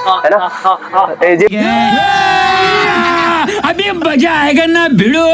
है ना। अभी मजा आएगा ना भिड़ो।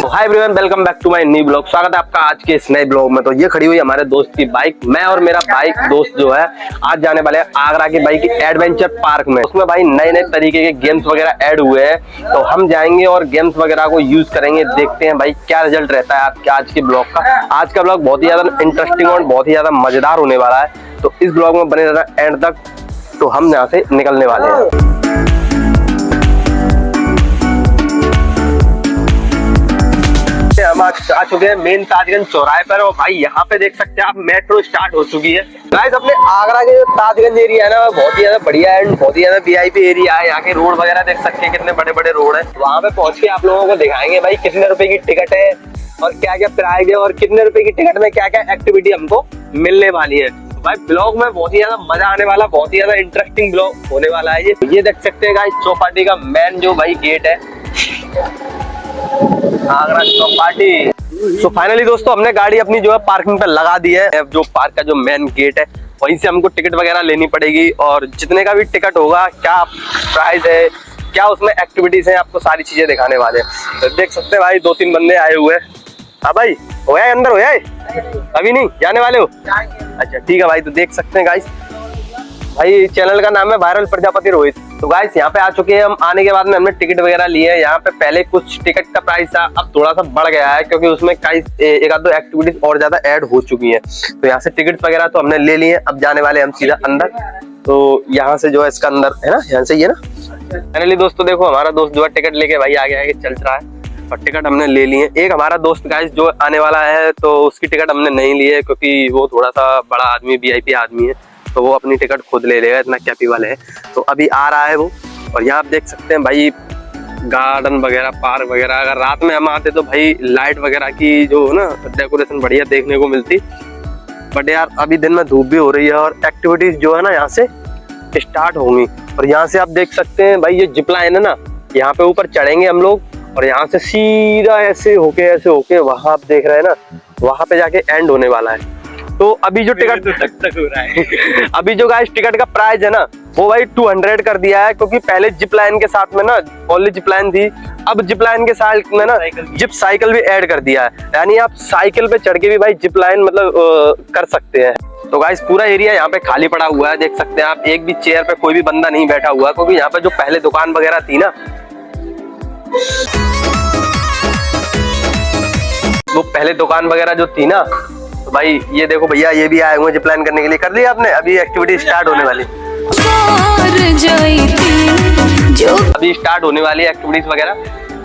Hi everyone, welcome back to my new blog. स्वागत है आपका आज के इस नए ब्लॉग में। तो ये खड़ी हुई हमारे दोस्त की बाइक, मैं और मेरा बाइक दोस्त जो है आज जाने वाले हैं आगरा की बाइक एडवेंचर पार्क में। उसमें भाई नए नए तरीके के गेम्स वगैरह ऐड हुए हैं, तो हम जाएंगे और गेम्स वगैरह को यूज करेंगे। देखते हैं भाई क्या रिजल्ट रहता है आपके आज के ब्लॉग का। आज का ब्लॉग बहुत ही ज्यादा इंटरेस्टिंग और बहुत ही ज्यादा मजेदार होने वाला है, तो इस ब्लॉग में बने रहना एंड तक। तो हम यहाँ से निकलने वाले हैं। हम आ चुके हैं मेन ताजगंज चौराहे पर, और भाई यहाँ पे देख सकते हैं आप मेट्रो स्टार्ट हो चुकी है। गाइस अपने आगरा के जो ताजगंज एरिया है ना, बहुत ही ज्यादा बढ़िया है, बहुत ही ज्यादा वीआईपी एरिया है। यहाँ के रोड वगैरह देख सकते हैं कितने बड़े बड़े रोड है। वहाँ पे पहुंच के आप लोगों को दिखाएंगे भाई कितने रुपए की टिकट है और क्या क्या प्राइस है, और कितने रुपए की टिकट में क्या क्या एक्टिविटी हमको मिलने वाली है। भाई ब्लॉग में बहुत ही ज्यादा मजा आने वाला, बहुत ही ज्यादा इंटरेस्टिंग ब्लॉग होने वाला है ये देख सकते हैं गाइस चौपाटी का मेन जो भाई गेट है, आगरा चौपाटी। तो फाइनली दोस्तों हमने गाड़ी अपनी जो है पार्किंग पे लगा दी है। जो पार्क का जो मेन गेट है वहीं से हमको टिकट वगैरह लेनी पड़ेगी, और जितने का भी टिकट होगा, क्या प्राइस है, क्या उसमें एक्टिविटीज है, आपको सारी चीजें दिखाने वाले हैं। तो देख सकते हैं भाई 2-3 बंदे आए हुए हैं। हाँ भाई हो जाए अंदर, हो जाए अभी नहीं जाने वाले हो? अच्छा ठीक है भाई। तो देख सकते हैं गाइस, भाई चैनल का नाम है वायरल प्रजापति रोहित। तो गाइस यहाँ पे आ चुके हैं हम। आने के बाद में हमने टिकट वगैरह लिए है। यहाँ पे पहले कुछ टिकट का प्राइस था, अब थोड़ा सा बढ़ गया है क्योंकि उसमें एक आध दो एक्टिविटीज और ज्यादा ऐड हो चुकी हैं। तो यहाँ से टिकट वगैरह तो हमने ले लिए। अब जाने वाले हम सीधा अंदर। तो यहाँ से जो है इसका अंदर है ना, यहाँ से ये ना। फाइनली दोस्तों देखो हमारा दोस्त जो है टिकट लेके भाई आगे आगे चल रहा है, और टिकट हमने ले लिए। एक हमारा दोस्त गाइस जो आने वाला है, तो उसकी टिकट हमने नहीं ली है क्योंकि वो थोड़ा सा बड़ा आदमी, वीआईपी आदमी है, तो वो अपनी टिकट खुद ले लेगा, इतना कैपेबल है। तो अभी आ रहा है वो। और यहाँ आप देख सकते हैं भाई गार्डन वगैरह, पार्क वगैरह। अगर रात में हम आते तो भाई लाइट वगैरह की जो ना डेकोरेशन बढ़िया देखने को मिलती, बट यार अभी दिन में धूप भी हो रही है और एक्टिविटीज जो है ना यहाँ से स्टार्ट होंगी। और यहाँ से आप देख सकते हैं भाई ये जिप लाइन है ना, यहाँ पे ऊपर चढ़ेंगे हम लोग, और यहाँ से सीधा ऐसे होके वहां आप देख रहे हैं ना, वहां पे जाके एंड होने वाला है। तो अभी जो टिकट तक हो रहा है अभी जो गाइस टिकट का प्राइस है ना, वो भाई 200 कर दिया है, क्योंकि पहले जिप लाइन के साथ में ना ओनली जिप लाइन थी, अब जिप लाइन के साथ में ना जिप साइकिल भी ऐड कर दिया है। यानी आप साइकिल पे चढ़ के भी भाई जिप लाइन मतलब कर सकते हैं। तो गाइस पूरा एरिया यहाँ पे खाली पड़ा हुआ है, देख सकते हैं आप। एक भी चेयर पे कोई भी बंदा नहीं बैठा हुआ, क्योंकि यहाँ पे जो पहले दुकान वगैरह थी ना, वो पहले दुकान वगैरह जो थी ना, तो भाई ये देखो भैया ये भी आए हुए जिप लाइन करने के लिए। कर लिया आपने? अभी एक्टिविटी स्टार्ट होने वाली, अभी स्टार्ट होने वाली एक्टिविटीज वगैरह।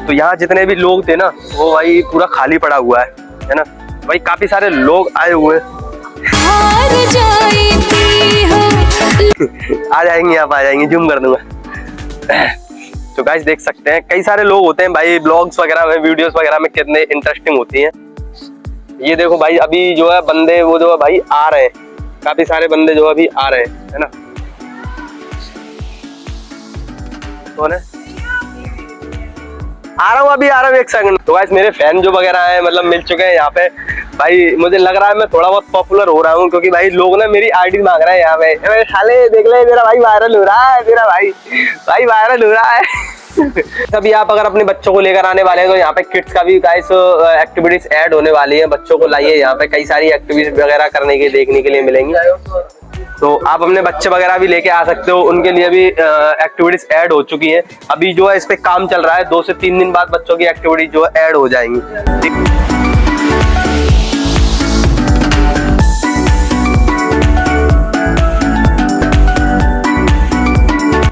तो यहाँ जितने भी लोग थे ना, वो भाई पूरा खाली पड़ा हुआ है ना भाई। काफी सारे लोग आए हुए हैं। आ जाएंगे आप, आ जाएंगे, जूम कर दूंगा। तो गाइस देख सकते हैं कई सारे लोग होते हैं भाई ब्लॉग्स वगैरह में, वीडियोस वगैरह में कितने इंटरेस्टिंग होती हैं। ये देखो भाई अभी जो है बंदे वो जो है भाई आ रहे हैं, काफी सारे बंदे जो अभी आ रहे हैं, है ना। कौन है? आ रहा हूँ, अभी आ रहा हूँ, एक सेकंड। तो गाइस मेरे फैन जो वगैरह हैं मतलब मिल चुके हैं यहाँ पे भाई। मुझे लग रहा है मैं थोड़ा बहुत पॉपुलर हो रहा हूँ, क्योंकि भाई लोग ना मेरी आईडी मांग रहे हैं यहाँ पे। साले देख ले मेरा भाई वायरल हो रहा है, मेरा भाई वायरल हो रहा है। तभी आप अगर अपने बच्चों को लेकर आने वाले हैं, तो यहाँ पे किड्स का भी गाइस एक्टिविटीज ऐड होने वाली है। बच्चों को लाइए, यहाँ पे कई सारी एक्टिविटीज वगैरह करने के देखने के लिए मिलेंगी। तो आप अपने बच्चे वगैरह भी लेके आ सकते हो, उनके लिए भी एक्टिविटीज ऐड हो चुकी है। अभी जो है इस पे काम चल रहा है, 2 से 3 दिन बाद बच्चों की एक्टिविटी जो है ऐड हो जाएंगी।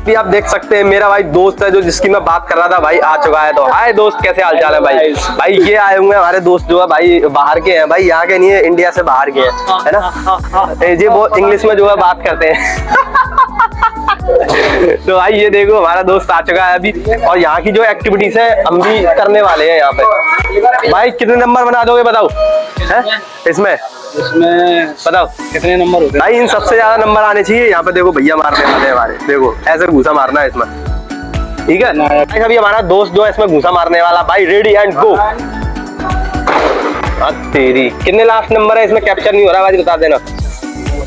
भी आप देख सकते हैं मेरा भाई दोस्त है जो जिसकी मैं बात कर रहा था, भाई आ चुका है। तो हाय दोस्त, कैसे हाल चाल है भाई? भाई ये आए हुए हैं हमारे दोस्त जो है भाई बाहर के हैं भाई, यहाँ के नहीं है, इंडिया से बाहर के हैं, है ना। ये वो इंग्लिश में जो है बात करते हैं। तो भाई ये देखो हमारा दोस्त आ चुका है अभी, और यहाँ की जो एक्टिविटीज है हम भी करने वाले हैं यहाँ पे। भाई कितने नंबर बना दोगे बताओ है इसमें बताओ कितने नंबर होते भाई? इन सबसे ज्यादा नंबर आने चाहिए। यहाँ पे देखो भैया मारने वाले हैं हमारे, देखो ऐसे घूसा मारना है इसमें, ठीक है भाई? अभी हमारा दोस्त जो है इसमें घूसा मारने वाला। भाई रेडी एंड गो। तेरी कितने लास्ट नंबर है इसमें? कैप्चर नहीं हो रहा भाई, बता देना।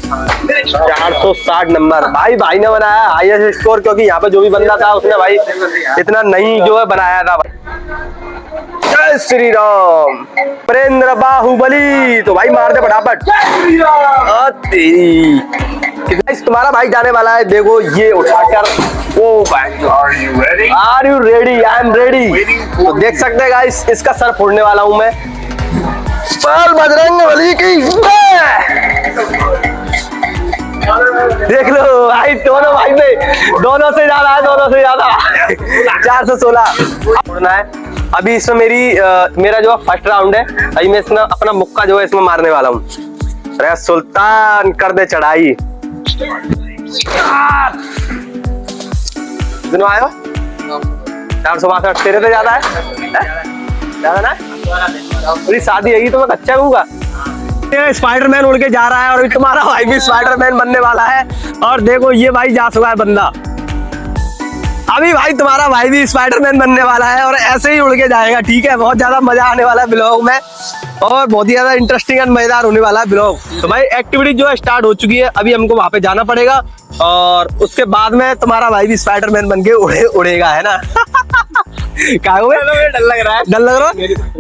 460 नंबर भाई ने बनाया हाईएस्ट स्कोर, क्योंकि यहाँ पे जो भी बंदा था उसने भाई इतना नहीं जो है बनाया था भाई। जय श्री राम, प्रेंद्र बाहुबली। तो भाई मार दे फटाफट। तेरी तुम्हारा भाई जाने वाला है, देखो ये उठाकर। ओ भाई are you ready? I am ready. तो देख सकते हैं गाइस, इसका सर फोड़ने वाला हूं मैं। पाल बजरंगबली की देख लो भाई, दोनों भाई पे दोनों से ज्यादा है, दोनों से ज्यादा 416 उड़ना है। अभी इसमें मेरा जो फर्स्ट राउंड है, अभी मैं इसमें अपना मुक्का जो है इसमें मारने वाला हूँ। अरे सुल्तान कर दे चढ़ाई। कितना आया? 462। तेरे तो ज्यादा है ज्यादा ना? पूरी शादी है तो मैं कच्चा हूँगा। स्पाइडरमैन उड़ के जा रहा है और तुम्हारा भाई भी स्पाइडरमैन बनने वाला है। और देखो ये भाई जा चुका है बंदा। अभी भाई तुम्हारा भाई भी स्पाइडरमैन बनने वाला है और ऐसे ही उड़ के जाएगा, ठीक है? बहुत ज्यादा मजा आने वाला है ब्लॉग में और बहुत ही ज्यादा इंटरेस्टिंग एंड मजेदार होने वाला है ब्लॉग। तो भाई एक्टिविटी जो है स्टार्ट हो चुकी है, अभी हमको वहां पे जाना पड़ेगा और उसके बाद में तुम्हारा भाई भी स्पाइडरमैन बन के उड़ेगा, है ना? क्या हुआ? डर लग रहा है। डर लग रहा है?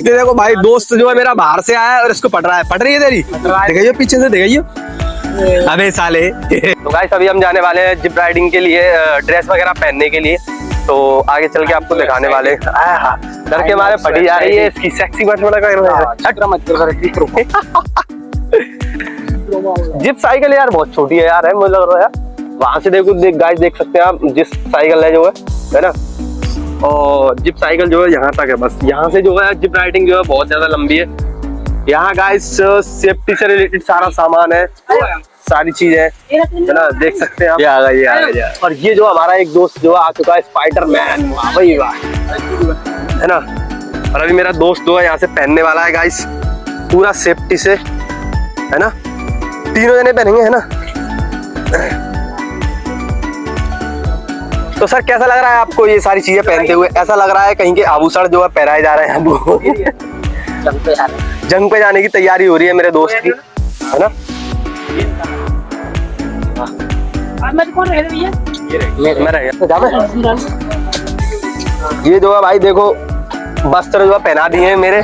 देखो भाई दोस्त जो है मेरा बाहर से आया है और इसको पढ़ रहा है। पढ़ रही है तेरी? देखिए पीछे से, देखिए अबे साले। तो गाइस अभी हम जाने वाले हैं जिप राइडिंग के लिए, ड्रेस वगैरह पहनने के लिए। तो आगे चल के आपको दिखाने वाले। डर के मारे फटी जा रही है इसकी सेक्सी बटन। जिप साइकिल यार बहुत छोटी है यार, है मुझे लग रहा है यार। वहां से देखो गाइस देख सकते हैं आप, जिस साइकिल है जो है ना, और जिप साइकिल जो है यहाँ तक है बस। यहाँ से जो है जिप राइडिंग जो है बहुत ज्यादा लंबी है। यहाँ गाइस सेफ्टी से रिलेटेड सारा सामान है, सारी चीजें है ना, देख सकते हैं आप। ये आ गया। और ये जो हमारा एक दोस्त जो आ चुका है स्पाइडरमैन, वाह भाई वाह, है ना। और अभी मेरा दोस्त जो है यहाँ से पहनने वाला है गाइस, पूरा सेफ्टी से, है ना। तीनों जने पहनेंगे, है ना। तो सर कैसा लग रहा है आपको ये सारी चीजें पहनते हुए? ऐसा लग रहा है कहीं के आभूषण जो है पहनाए जा रहे हैं हमको। जंग पे जाने की तैयारी हो रही है मेरे दोस्त की, है ना। मैं रह गया। ये जो है भाई देखो वस्त्र जो है पहना दिए हैं मेरे।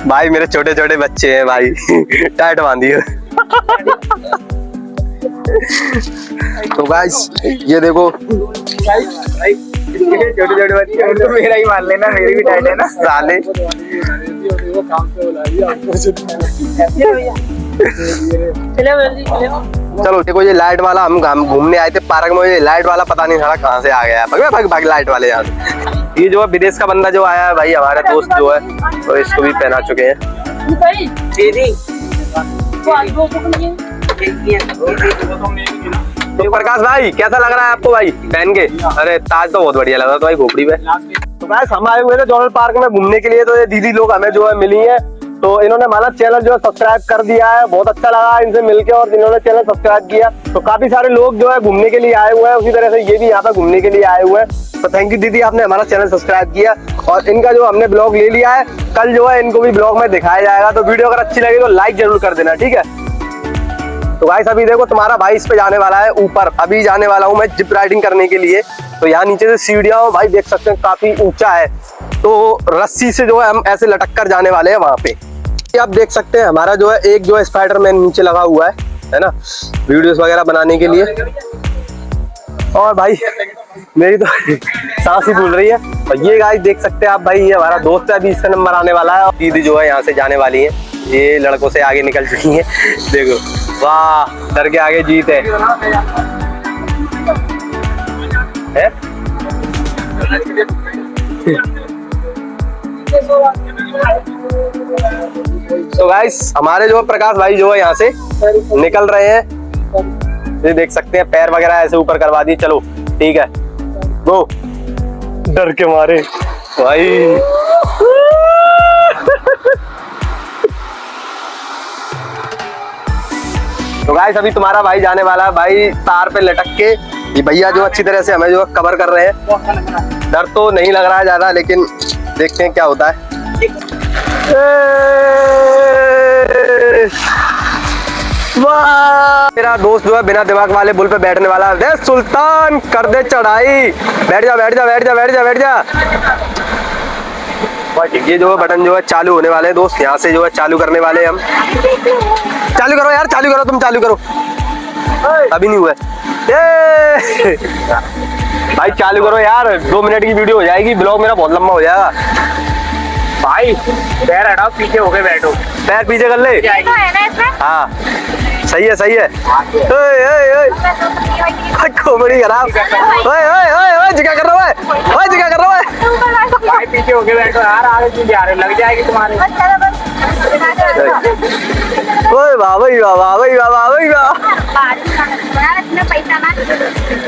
भाई मेरे छोटे छोटे बच्चे हैं भाई, टाइट बांधिए। तो गाइस ये देखो छोटे छोटे बच्चे, तो मेरा ही मान लेना, मेरी भी टाइट है ना साले। चलो देखो ये लाइट वाला, हम घूमने आए थे पार्क में, ये लाइट वाला पता नहीं साला कहाँ से आ गया। भाग लाइट वाले यार। ये जो है विदेश का बंदा जो आया है भाई, हमारे दोस्त जो है, तो इसको भी पहना चुके हैं। तो प्रकाश भाई कैसा लग रहा है आपको भाई पहन के? अरे ताज तो बहुत बढ़िया लग रहा था भाई खोपड़ी पे। तो गाइस हम आए हुए थे जॉनल पार्क में घूमने के लिए, तो ये दीदी लोग हमें जो है मिली है, तो इन्होंने हमारा चैनल जो है सब्सक्राइब कर दिया है। बहुत अच्छा लगा इनसे मिलके और इन्होंने चैनल सब्सक्राइब किया। तो काफी सारे लोग जो है घूमने के लिए आए हुए हैं, उसी तरह से ये भी यहाँ पे घूमने के लिए आए हुए हैं। तो थैंक यू दीदी, आपने हमारा चैनल सब्सक्राइब किया और इनका जो हमने ब्लॉग ले लिया है, कल जो है इनको भी ब्लॉग में दिखाया जाएगा। तो वीडियो अगर अच्छी लगी तो लाइक जरूर कर देना, ठीक है। तो गाइस अभी देखो तुम्हारा भाई इस पे जाने वाला है ऊपर, अभी जाने वाला हूँ मैं जिप राइडिंग करने के लिए। तो यहाँ नीचे से सीढ़ियां भाई देख सकते हैं, काफी ऊंचा है। तो रस्सी से जो है हम ऐसे लटक कर जाने वाले हैं वहां पे। आप देख सकते हैं हमारा जो है एक जो है स्पाइडरमैन नीचे लगा हुआ है ना, वीडियोस वगैरह बनाने के लिए। और भाई मेरी तो सांस ही फूल रही है। और ये गाइस देख सकते हैं आप भाई, ये हमारा दोस्त है, अभी इसका नंबर आने वाला है। और दीदी जो है यहाँ से जाने वाली है, ये लड़कों से आगे निकल चुकी है। देखो वाह, डर के आगे जीत है। तो गाइस हमारे जो प्रकाश भाई जो है यहाँ से निकल रहे हैं, ये देख सकते हैं पैर वगैरह ऐसे ऊपर करवा दिए। चलो ठीक है, गो। डर के मारे भाई। तो गाइस अभी तुम्हारा भाई जाने वाला है भाई तार पे लटक के। ये भैया जो अच्छी तरह से हमें जो कवर कर रहे हैं। डर तो नहीं लग रहा है ज्यादा, लेकिन देखते हैं क्या होता है। वाह, मेरा दोस्त जो है बिना दिमाग वाले बुल पे बैठने वाला है। सुल्तान कर दे चढ़ाई। बैठ जा बैठ जा बैठ जा बैठ जा बैठ जा। ये जो है बटन जो है चालू होने वाले हैं दोस्त, यहाँ से जो है चालू करने वाले हैं हम। चालू करो यार, चालू करो, तुम चालू करो। अभी नहीं हुआ ये। भाई चालू करो यार, 2 मिनट की वीडियो हो जाएगी, ब्लॉग मेरा बहुत लंबा हो जाएगा। भाई पैर हटाओ, पीछे होके बैठो। पैर पीछे कर ले। हाँ सही है सही है। खोपड़ी खराब। जिका कर रहा है भाई, जिका कर रहा है भाई। पीछे होके बैठो यार, आगे क्यों जा रहे हो, लग जाएगी तुम्हारे। ओए वाह भाई वाह वाह भाई वाह वाह भाई वाह।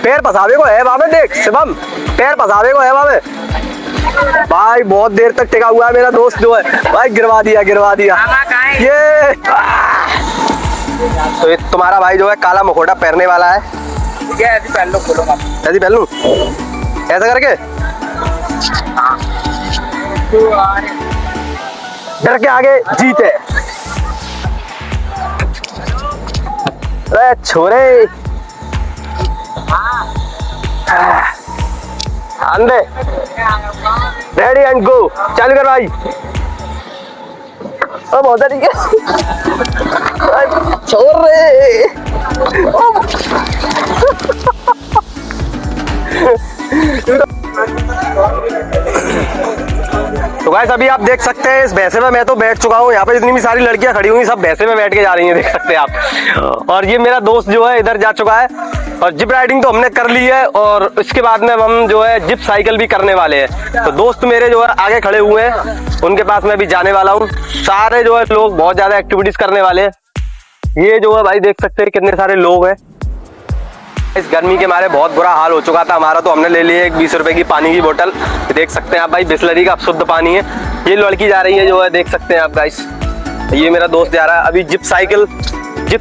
पैर फसावे को है वहाँ में, देख शिवम, पैर फसावे को है वहाँ में। भाई बहुत देर तक टिका हुआ है मेरा दोस्त जो है भाई। गिरवा दिया गिरवा दिया ये। तो ये तुम्हारा भाई जो है काला मखोटा पहनने वाला है। ऐसी पहन लो, खोलो मत। ऐसी पहन लूं ऐसा करके। डर के आगे जीत है। अरे छोरे अंधे, रेडी एंड गो। चालू कर भाई। अब बहुत ठीक है। छोड़ रे। तो गाइस अभी आप देख सकते हैं इस भैंसे में मैं तो बैठ चुका हूँ। यहाँ पे जितनी भी सारी लड़कियां खड़ी हुई सब भैंसे में बैठ के जा रही हैं, देख सकते हैं आप। और ये मेरा दोस्त जो है इधर जा चुका है। और जिप राइडिंग तो हमने कर ली है, और इसके बाद में हम जो है जिप साइकिल भी करने वाले हैं। तो दोस्त मेरे जो है आगे खड़े हुए हैं, उनके पास मैं भी जाने वाला हूँ। सारे जो है लोग बहुत ज्यादा एक्टिविटीज करने वाले हैं। ये जो है भाई देख सकते हैं कितने सारे लोग हैं। इस गर्मी के मारे बहुत बुरा हाल हो चुका था हमारा, तो हमने ले लिया एक 20 रुपए की पानी की बोतल। देख सकते हैं आप भाई, बिस्लरी का शुद्ध पानी है। ये लड़की जा रही है जो है, देख सकते हैं आप गाइस। ये मेरा दोस्त जा रहा है अभी जिप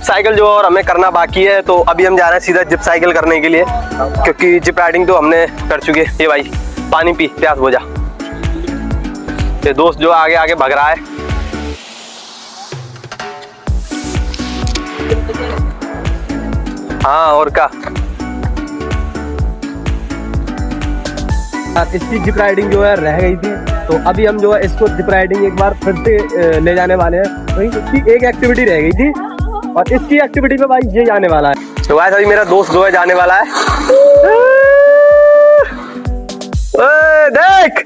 साइकिल जो और हमें करना बाकी है। तो अभी हम जा रहे हैं सीधा जिप साइकिल करने के लिए, क्योंकि जिप राइडिंग तो हमने कर चुके हैं। ये भाई पानी पी, प्यास बुझा। ये दोस्त जो आगे आगे भाग रहा है। हाँ और क्या, इसकी जिप राइडिंग जो है रह गई थी, तो अभी हम जो है इसको जिप राइडिंग एक बार फिर से ले जाने वाले हैं। वही इसकी एक एक्टिविटी रह गई थी, और इसकी एक्टिविटी पे भाई ये जाने वाला है। तो गाइस अभी मेरा दोस्त जो है जाने वाला है। देख,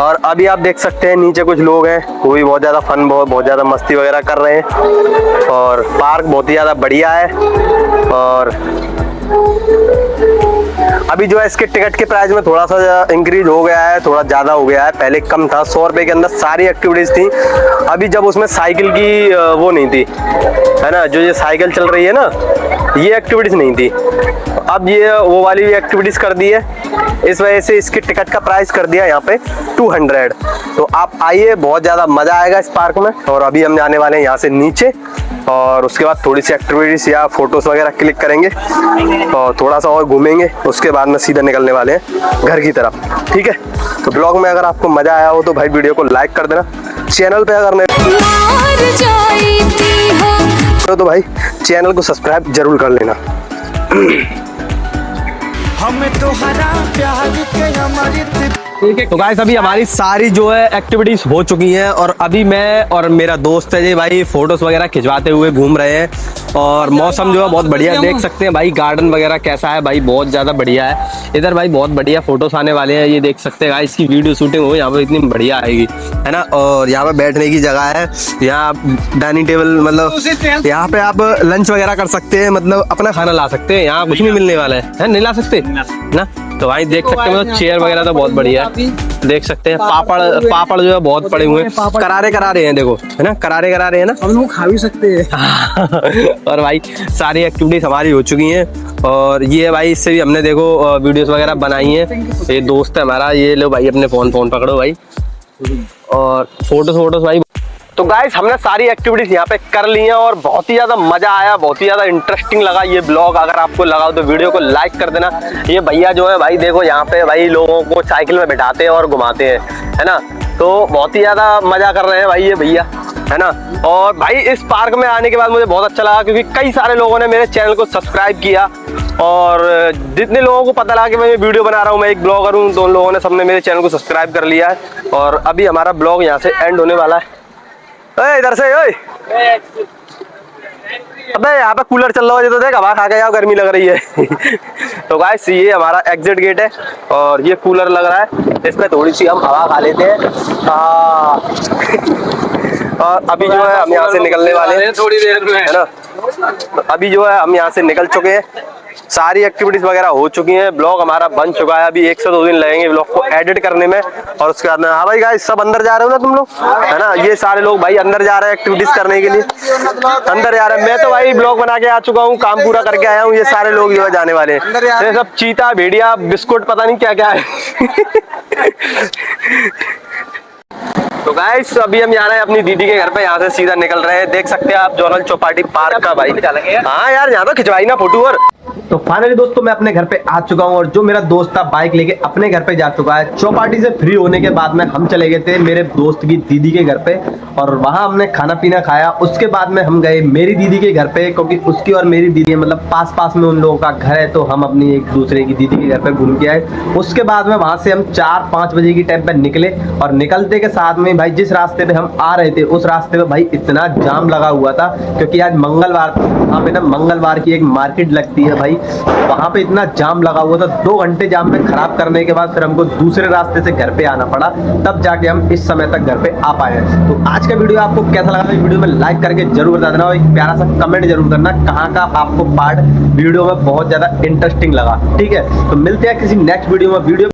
और अभी आप देख सकते हैं नीचे कुछ लोग हैं, वो भी बहुत ज्यादा फन, बहुत ज्यादा मस्ती वगैरह कर रहे हैं। और पार्क बहुत ही ज्यादा बढ़िया है। और अभी जो है इसके टिकट के प्राइस में थोड़ा सा इंक्रीज हो गया है, थोड़ा ज्यादा हो गया है। पहले कम था, 100 रुपए के अंदर सारी एक्टिविटीज थी। अभी जब उसमें साइकिल की वो नहीं थी, है ना, जो ये साइकिल चल रही है ना, ये एक्टिविटीज नहीं थी। अब ये वो वाली भी एक्टिविटीज कर दी है, इस वजह से इसकी टिकट का प्राइस कर दिया यहाँ पे 200। तो आप आइए, बहुत ज्यादा मजा आएगा इस पार्क में। और अभी हम जाने वाले हैं यहाँ से नीचे, और उसके बाद थोड़ी सी एक्टिविटीज या फोटोज वगैरह क्लिक करेंगे, और थोड़ा सा और घूमेंगे। उसके बाद में सीधा निकलने वाले हैं घर की तरफ। ठीक है, तो ब्लॉग में अगर आपको मजा आया हो तो भाई वीडियो को लाइक कर देना। चैनल पे अगर नहीं तो भाई चैनल को सब्सक्राइब जरूर कर लेना। हमें तो हरा प्यार के हमारी। तो गाइस अभी हमारी सारी जो है एक्टिविटीज हो चुकी हैं, और अभी मैं और मेरा दोस्त है जी भाई फोटोज वगैरह खिंचवाते हुए घूम रहे हैं। और मौसम जो है बहुत बढ़िया, देख सकते हैं भाई गार्डन वगैरह कैसा है भाई, बहुत ज्यादा बढ़िया है। इधर भाई बहुत बढ़िया फोटोज आने वाले हैं, ये देख सकते हैं गाइस। इसकी वीडियो शूटिंग हो यहाँ पे इतनी बढ़िया आएगी, है ना। और यहाँ पे बैठने की जगह है, यहाँ डाइनिंग टेबल, मतलब यहाँ पे आप लंच वगैरह कर सकते हैं, मतलब अपना खाना ला सकते हैं। यहाँ कुछ नहीं मिलने वाला है, नहीं ला सकते ना। तो भाई देख सकते हैं, मतलब चेयर वगैरह तो बहुत बढ़िया है। देख सकते हैं पापड़ पापड़ जो है बहुत पड़े हुए हैं, करारे हैं, देखो है ना, करारे हैं ना, हम लोग खा भी सकते हैं। और भाई सारी एक्टिविटीज हमारी हो चुकी हैं और ये भाई इससे भी हमने देखो वीडियोस वगैरह बनाई हैं। ये दोस्त है हमारा, ये लो भाई अपने फोन पकड़ो भाई, और फोटोज भाई। तो गाइस हमने सारी एक्टिविटीज यहाँ पे कर ली हैं और बहुत ही ज्यादा मजा आया, बहुत ही ज्यादा इंटरेस्टिंग लगा ये ब्लॉग। अगर आपको लगा तो वीडियो को लाइक कर देना। ये भैया जो है भाई देखो यहाँ पे भाई लोगों को साइकिल में बिठाते हैं और घुमाते हैं, है ना, तो बहुत ही ज्यादा मजा कर रहे हैं भाई ये भैया, है ना। और भाई इस पार्क में आने के बाद मुझे बहुत अच्छा लगा क्योंकि कई सारे लोगों ने मेरे चैनल को सब्सक्राइब किया और जितने लोगों को पता लगा कि मैं ये वीडियो बना रहा हूँ, मैं एक ब्लॉगर हूँ, तो उन लोगों ने सबने मेरे चैनल को सब्सक्राइब कर लिया है। और अभी हमारा ब्लॉग यहाँ से एंड होने वाला है। इधर से ओए, अबे यहाँ पे कूलर चल रहा है, तो देख हवा खा के जाओ, गर्मी लग रही है। तो गाइस ये हमारा एग्जिट गेट है और ये कूलर लग रहा है, इसमें थोड़ी सी हम हवा खा लेते हैं। और अभी जो है हम यहाँ से निकलने वाले हैं थोड़ी देर में, है ना। अभी जो है हम यहाँ से निकल चुके हैं, सारी एक्टिविटीज वगैरह हो चुकी हैं, ब्लॉग हमारा बन चुका है। अभी 1 से 2 दिन लगेंगे ब्लॉग को एडिट करने में और उसके बाद में। हाँ भाई गाइस सब अंदर जा रहे हो ना तुम लोग, है ना, ये सारे लोग भाई अंदर जा रहे हैं एक्टिविटीज करने के लिए, अंदर जा रहे हैं। मैं तो भाई ब्लॉग बना के आ चुका हूँ, काम पूरा करके आया हूँ। ये सारे लोग जो है जाने वाले हैं, ये सब चीता भेड़िया बिस्कुट पता नहीं क्या क्या है। तो गाइस अभी हम जा रहे हैं अपनी दीदी के घर पे, यहाँ से सीधा निकल रहे हैं। देख सकते हैं आप जोरल चौपाटी पार्क का भाई। हाँ यार यहाँ तो खिंचवाई ना फोटो। और तो फाइनली दोस्तों मैं अपने घर पे आ चुका हूँ और जो मेरा दोस्त था बाइक लेके अपने घर पे जा चुका है। चौपाटी से फ्री होने के बाद में हम चले गए थे मेरे दोस्त की दीदी के घर पे और वहां हमने खाना पीना खाया। उसके बाद में हम गए मेरी दीदी के घर पे, क्योंकि उसकी और मेरी दीदी मतलब पास में उन लोगों का घर है, तो हम अपनी एक दूसरे की दीदी के घर पे घूम के आए। उसके बाद में वहां से हम 4-5 बजे की टाइम पे निकले और निकलते के साथ में भाई जिस रास्ते पे हम आ रहे थे उस रास्ते पे भाई इतना जाम लगा हुआ था, क्योंकि आज मंगलवार था। वहाँ पे ना मंगलवार की एक मार्केट लगती है भाई, वहां पे इतना जाम लगा हुआ था। 2 घंटे जाम में खराब करने के बाद फिर हमको दूसरे रास्ते से घर पे आना पड़ा, तब जाके हम इस समय तक घर पे आ पाए। तो आज का वीडियो आपको कैसा लगा, इस वीडियो में लाइक करके जरूर बता देना और एक प्यारा सा कमेंट जरूर करना कहाँ का आपको पार्ट वीडियो में बहुत ज्यादा इंटरेस्टिंग लगा। ठीक है, तो मिलते हैं किसी नेक्स्ट वीडियो में। वीडियो